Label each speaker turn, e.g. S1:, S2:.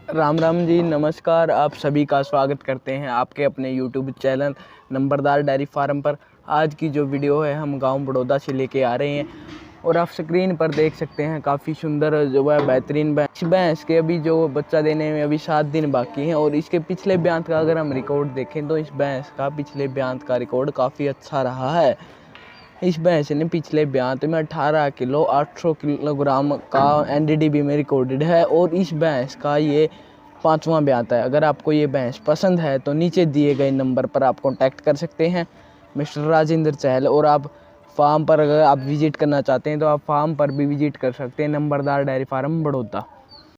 S1: राम राम जी, नमस्कार। आप सभी का स्वागत करते हैं आपके अपने यूट्यूब चैनल नंबरदार डेयरी फार्म पर। आज की जो वीडियो है हम गांव बड़ौदा से लेके आ रहे हैं और आप स्क्रीन पर देख सकते हैं काफ़ी सुंदर जो है बेहतरीन भैंस के अभी जो बच्चा देने में अभी 7 दिन बाकी हैं। और इसके पिछले ब्यांत का अगर हम रिकॉर्ड देखें तो इस भैंस का पिछले ब्यांत का रिकॉर्ड काफ़ी अच्छा रहा है। इस भैंस ने पिछले ब्यांत में 18 किलो 800 किलोग्राम का एनडीडीबी में रिकॉर्डेड है और इस भैंस का ये 5वां ब्यांत है। अगर आपको ये भैंस पसंद है तो नीचे दिए गए नंबर पर आप कांटेक्ट कर सकते हैं मिस्टर राजेंद्र चहल। और आप फार्म पर अगर आप विजिट करना चाहते हैं तो आप फार्म पर भी विजिट कर सकते हैं, नंबरदार डेयरी फार्म बड़ौदा।